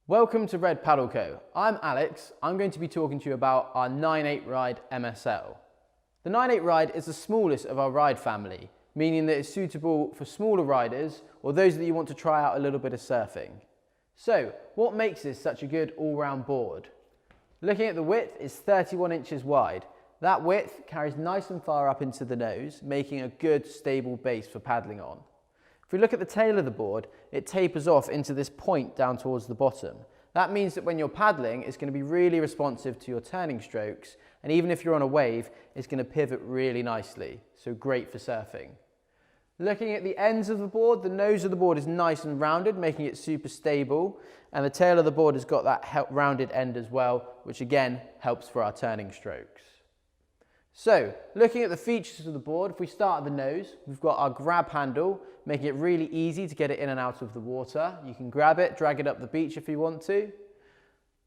Welcome to Red Paddle Co. I'm Alex. I'm going to be talking to you about our 9/8 Ride MSL. The 9/8 Ride is the smallest of our ride family, meaning that it's suitable for smaller riders or those that you want to try out a little bit of surfing. So, what makes this such a good all-round board? Looking at the width, it's 31 inches wide. That width carries nice and far up into the nose, making a good stable base for paddling on. If we look at the tail of the board, it tapers off into this point down towards the bottom. That means that when you're paddling, it's going to be really responsive to your turning strokes, and even if you're on a wave, it's going to pivot really nicely, so great for surfing. Looking at the ends of the board, the nose of the board is nice and rounded, making it super stable, and the tail of the board has got that rounded end as well, which again helps for our turning strokes. So, looking at the features of the board, if we start at the nose, we've got our grab handle, making it really easy to get it in and out of the water. You can grab it, drag it up the beach if you want to.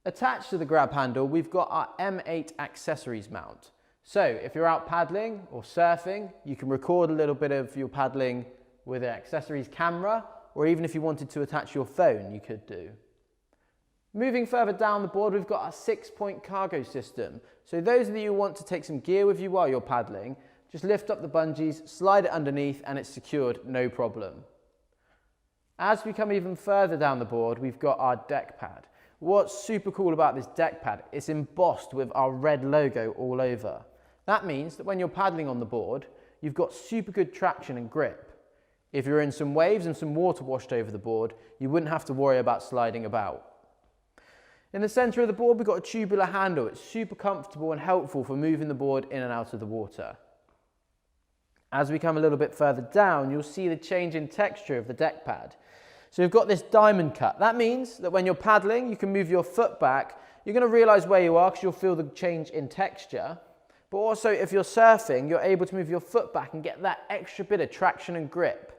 Attached to the grab handle, we've got our M8 accessories mount. So, if you're out paddling or surfing, you can record a little bit of your paddling with an accessories camera, or even if you wanted to attach your phone, you could do. Moving further down the board, we've got our 6-point cargo system. So those of you who want to take some gear with you while you're paddling, just lift up the bungees, slide it underneath, and it's secured, no problem. As we come even further down the board, we've got our deck pad. What's super cool about this deck pad, it's embossed with our red logo all over. That means that when you're paddling on the board, you've got super good traction and grip. If you're in some waves and some water washed over the board, you wouldn't have to worry about sliding about. In the centre of the board, we've got a tubular handle. It's super comfortable and helpful for moving the board in and out of the water. As we come a little bit further down, you'll see the change in texture of the deck pad. So we've got this diamond cut. That means that when you're paddling, you can move your foot back. You're going to realise where you are because you'll feel the change in texture. But also, if you're surfing, you're able to move your foot back and get that extra bit of traction and grip.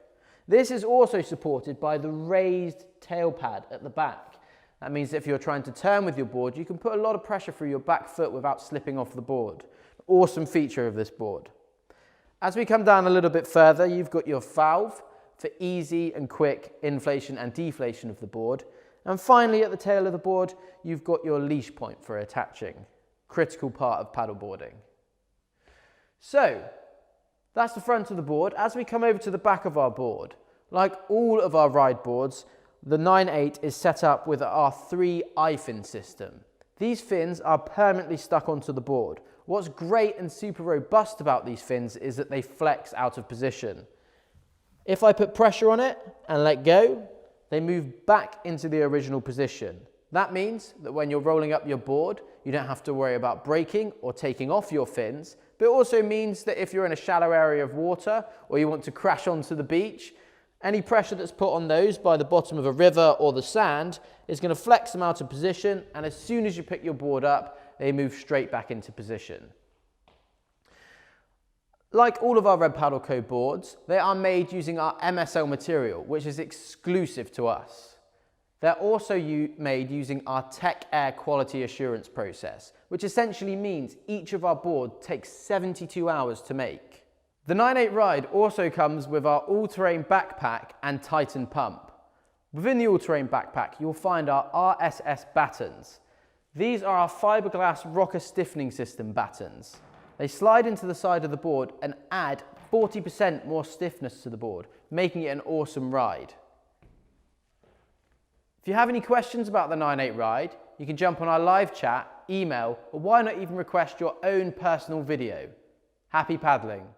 This is also supported by the raised tail pad at the back. That means that if you're trying to turn with your board, you can put a lot of pressure through your back foot without slipping off the board. Awesome feature of this board. As we come down a little bit further, you've got your valve for easy and quick inflation and deflation of the board. And finally, at the tail of the board, you've got your leash point for attaching. Critical part of paddleboarding. So, that's the front of the board. As we come over to the back of our board, like all of our ride boards, the 9/8 is set up with our 3 eye-fin system. These fins are permanently stuck onto the board. What's great and super robust about these fins is that they flex out of position. If I put pressure on it and let go, they move back into the original position. That means that when you're rolling up your board, you don't have to worry about breaking or taking off your fins, but it also means that if you're in a shallow area of water or you want to crash onto the beach, any pressure that's put on those by the bottom of a river or the sand is going to flex them out of position, and as soon as you pick your board up, they move straight back into position. Like all of our Red Paddle Co boards, they are made using our MSL material, which is exclusive to us. They're also made using our Tech Air quality assurance process, which essentially means each of our boards takes 72 hours to make. The 9/8 Ride also comes with our all-terrain backpack and Titan pump. Within the all-terrain backpack, you'll find our RSS battens. These are our fiberglass rocker stiffening system battens. They slide into the side of the board and add 40% more stiffness to the board, making it an awesome ride. If you have any questions about the 9/8 Ride, you can jump on our live chat, email, or why not even request your own personal video. Happy paddling!